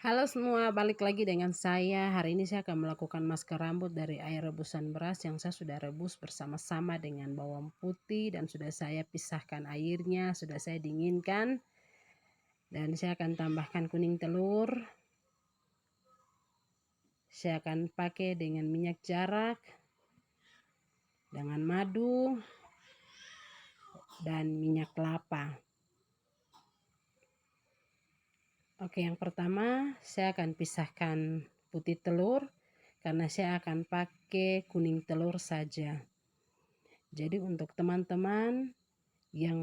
Halo semua, balik lagi dengan saya. Hari ini saya akan melakukan masker rambut dari air rebusan beras yang saya sudah rebus bersama-sama dengan bawang putih dan sudah saya pisahkan airnya, sudah saya dinginkan. Dan saya akan tambahkan kuning telur. Saya akan pakai dengan minyak jarak, dengan madu, dan minyak kelapa. Oke, yang pertama saya akan pisahkan putih telur karena saya akan pakai kuning telur saja. Jadi untuk teman-teman yang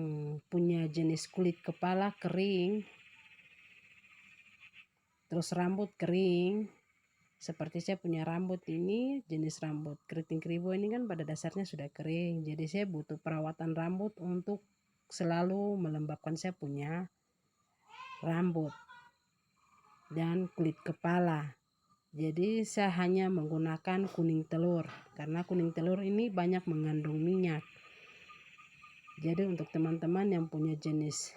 punya jenis kulit kepala kering, terus rambut kering, seperti saya punya rambut ini, jenis rambut keriting keribo ini kan pada dasarnya sudah kering. Jadi saya butuh perawatan rambut untuk selalu melembabkan saya punya rambut dan kulit kepala. Jadi saya hanya menggunakan kuning telur karena kuning telur ini banyak mengandung minyak. Jadi untuk teman-teman yang punya jenis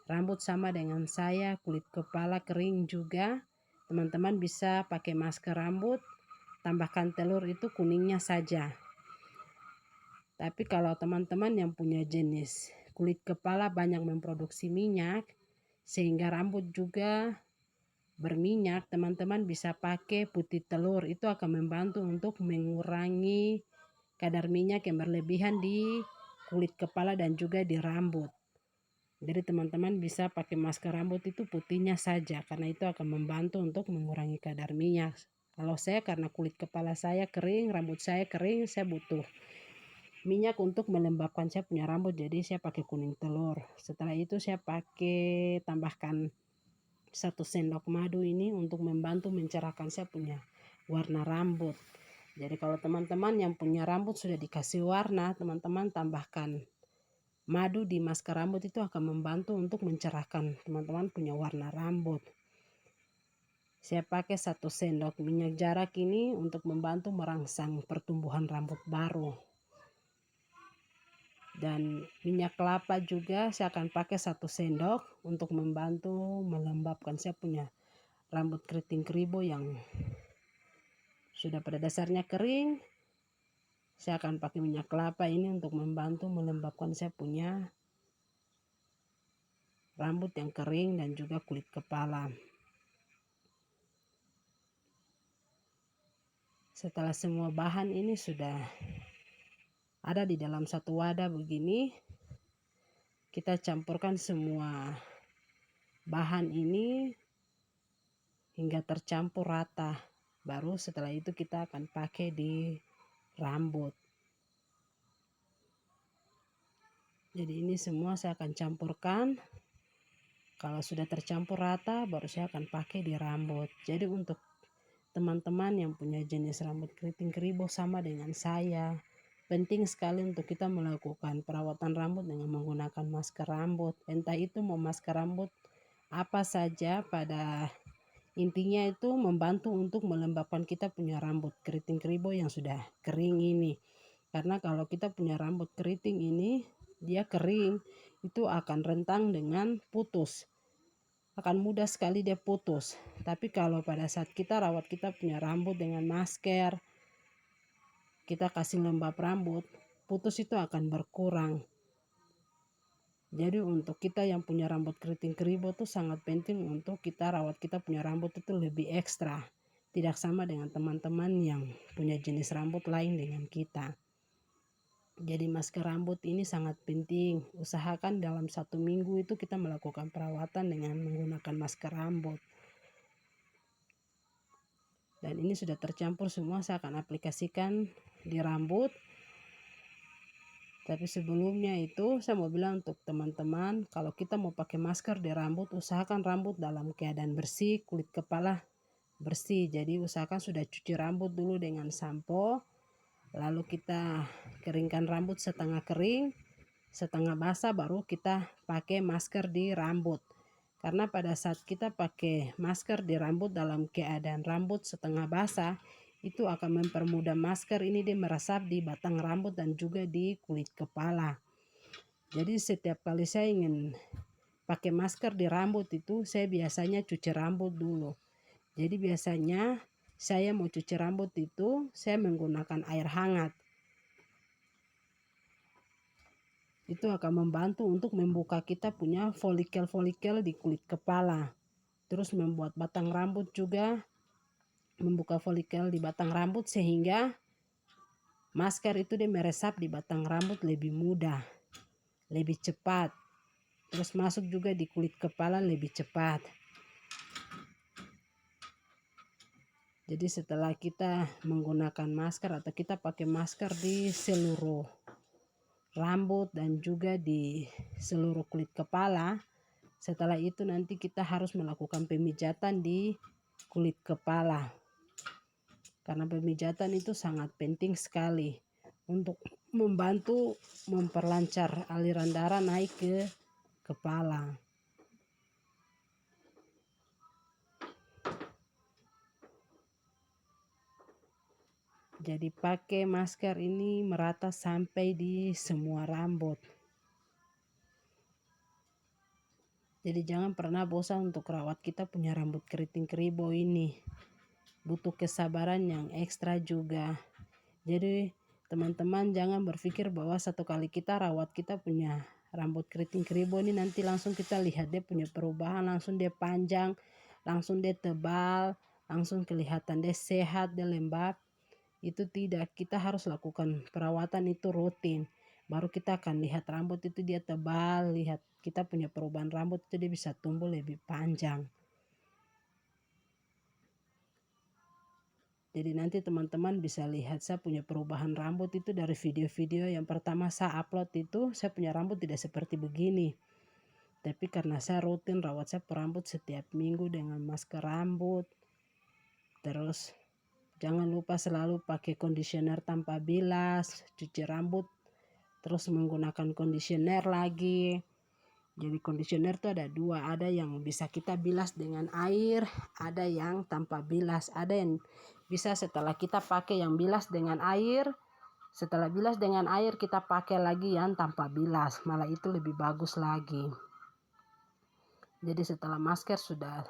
rambut sama dengan saya, kulit kepala kering juga, teman-teman bisa pakai masker rambut, tambahkan telur itu kuningnya saja. Tapi kalau teman-teman yang punya jenis kulit kepala banyak memproduksi minyak, sehingga rambut juga berminyak, teman-teman bisa pakai putih telur. Itu akan membantu untuk mengurangi kadar minyak yang berlebihan di kulit kepala dan juga di rambut. Jadi teman-teman bisa pakai masker rambut itu putihnya saja karena itu akan membantu untuk mengurangi kadar minyak. Kalau saya karena kulit kepala saya kering, rambut saya kering, saya butuh minyak untuk melembabkan saya punya rambut, jadi saya pakai kuning telur. Setelah itu saya pakai tambahkan 1 sendok madu ini untuk membantu mencerahkan saya punya warna rambut. Jadi kalau teman-teman yang punya rambut sudah dikasih warna, teman-teman tambahkan madu di masker rambut, itu akan membantu untuk mencerahkan teman-teman punya warna rambut. Saya pakai 1 sendok minyak jarak ini untuk membantu merangsang pertumbuhan rambut baru. Dan minyak kelapa juga saya akan pakai 1 sendok untuk membantu melembabkan saya punya rambut keriting keribo yang sudah pada dasarnya kering. Saya akan pakai minyak kelapa ini untuk membantu melembabkan saya punya rambut yang kering dan juga kulit kepala. Setelah semua bahan ini sudah ada di dalam satu wadah begini, kita campurkan semua bahan ini hingga tercampur rata. Baru setelah itu kita akan pakai di rambut. Jadi ini semua saya akan campurkan. Kalau sudah tercampur rata, baru saya akan pakai di rambut. Jadi untuk teman-teman yang punya jenis rambut keriting keribo sama dengan saya, penting sekali untuk kita melakukan perawatan rambut dengan menggunakan masker rambut. Entah itu mau masker rambut apa saja, pada intinya itu membantu untuk melembabkan kita punya rambut keriting keribo yang sudah kering ini. Karena kalau kita punya rambut keriting ini, dia kering, itu akan rentang dengan putus. Akan mudah sekali dia putus. Tapi kalau pada saat kita rawat kita punya rambut dengan masker, kita kasih lembab rambut, putus itu akan berkurang. Jadi untuk kita yang punya rambut keriting keribo tuh sangat penting untuk kita rawat kita punya rambut itu lebih ekstra. Tidak sama dengan teman-teman yang punya jenis rambut lain dengan kita. Jadi masker rambut ini sangat penting. Usahakan dalam 1 minggu itu kita melakukan perawatan dengan menggunakan masker rambut. Dan ini sudah tercampur semua, saya akan aplikasikan di rambut. Tapi sebelumnya itu saya mau bilang untuk teman-teman, kalau kita mau pakai masker di rambut, usahakan rambut dalam keadaan bersih, kulit kepala bersih. Jadi usahakan sudah cuci rambut dulu dengan sampo, lalu kita keringkan rambut setengah kering, setengah basah, baru kita pakai masker di rambut. Karena pada saat kita pakai masker di rambut dalam keadaan rambut setengah basah, itu akan mempermudah masker ini dia meresap di batang rambut dan juga di kulit kepala. Jadi setiap kali saya ingin pakai masker di rambut itu, saya biasanya cuci rambut dulu. Jadi biasanya saya mau cuci rambut itu, saya menggunakan air hangat. Itu akan membantu untuk membuka kita punya folikel-folikel di kulit kepala. Terus membuat batang rambut juga, membuka folikel di batang rambut sehingga masker itu dia meresap di batang rambut lebih mudah, lebih cepat. Terus masuk juga di kulit kepala lebih cepat. Jadi setelah kita menggunakan masker atau kita pakai masker di seluruh rambut dan juga di seluruh kulit kepala, setelah itu nanti kita harus melakukan pemijatan di kulit kepala. Karena pemijatan itu sangat penting sekali untuk membantu memperlancar aliran darah naik ke kepala. Jadi pakai masker ini merata sampai di semua rambut. Jadi jangan pernah bosan untuk rawat kita punya rambut keriting keribo ini. Butuh kesabaran yang ekstra juga. Jadi teman-teman jangan berpikir bahwa satu kali kita rawat kita punya rambut keriting keribo ini nanti langsung kita lihat dia punya perubahan, langsung dia panjang, langsung dia tebal, langsung kelihatan dia sehat, dia lembab. Itu tidak, kita harus lakukan perawatan itu rutin. Baru kita akan lihat rambut itu dia tebal, lihat kita punya perubahan rambut itu dia bisa tumbuh lebih panjang. Jadi nanti teman-teman bisa lihat saya punya perubahan rambut itu dari video-video yang pertama saya upload itu, saya punya rambut tidak seperti begini. Tapi karena saya rutin rawat saya rambut setiap minggu dengan masker rambut. Terus jangan lupa selalu pakai conditioner tanpa bilas, cuci rambut, terus menggunakan conditioner lagi. Jadi conditioner itu ada dua, ada yang bisa kita bilas dengan air, ada yang tanpa bilas, ada yang bisa setelah kita pakai yang bilas dengan air, setelah bilas dengan air kita pakai lagi yang tanpa bilas, malah itu lebih bagus lagi. Jadi setelah masker sudah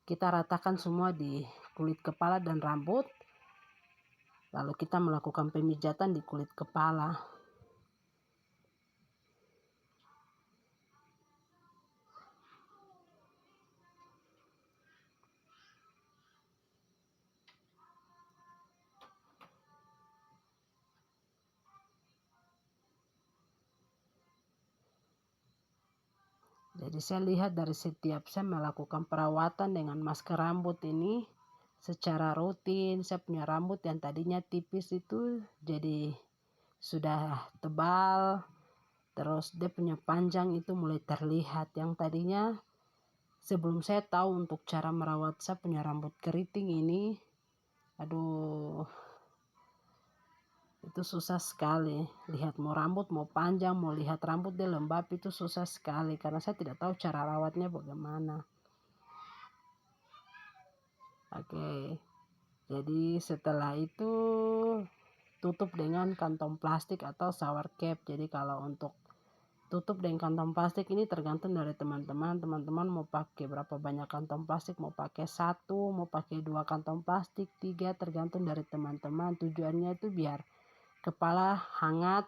kita ratakan semua di kulit kepala dan rambut, lalu kita melakukan pemijatan di kulit kepala. Jadi saya lihat dari setiap saya melakukan perawatan dengan masker rambut ini secara rutin, saya punya rambut yang tadinya tipis itu jadi sudah tebal, terus dia punya panjang itu mulai terlihat. Yang tadinya sebelum saya tahu untuk cara merawat saya punya rambut keriting ini, aduh, itu susah sekali. Lihat mau rambut mau panjang, mau lihat rambut dia lembab itu susah sekali karena saya tidak tahu cara rawatnya bagaimana. Oke. Jadi setelah itu tutup dengan kantong plastik atau shower cap. Jadi kalau untuk tutup dengan kantong plastik ini tergantung dari teman-teman. Teman-teman mau pakai berapa banyak kantong plastik, mau pakai 1, mau pakai 2 kantong plastik, 3, tergantung dari teman-teman. Tujuannya itu biar kepala hangat,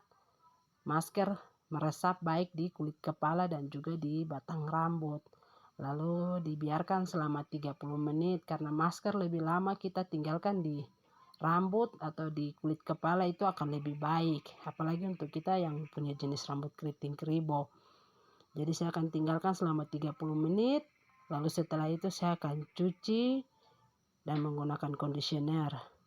masker meresap baik di kulit kepala dan juga di batang rambut. Lalu dibiarkan selama 30 menit karena masker lebih lama kita tinggalkan di rambut atau di kulit kepala itu akan lebih baik. Apalagi untuk kita yang punya jenis rambut keriting keribo. Jadi saya akan tinggalkan selama 30 menit. Lalu setelah itu saya akan cuci dan menggunakan conditioner.